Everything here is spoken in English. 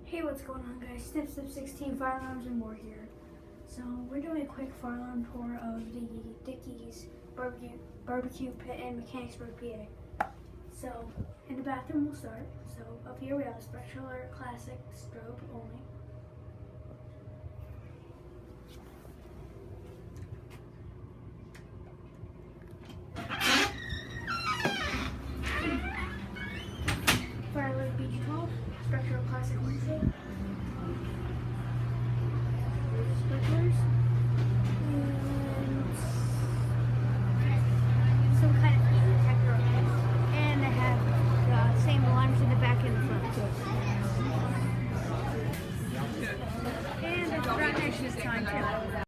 Hey, what's going on, guys? Step 16 fire alarms and more here. So we're doing a quick fire alarm tour of the Dickeys barbecue pit in Mechanicsburg, PA. So in the bathroom we'll start. So up here we have a special alert classic strobe only.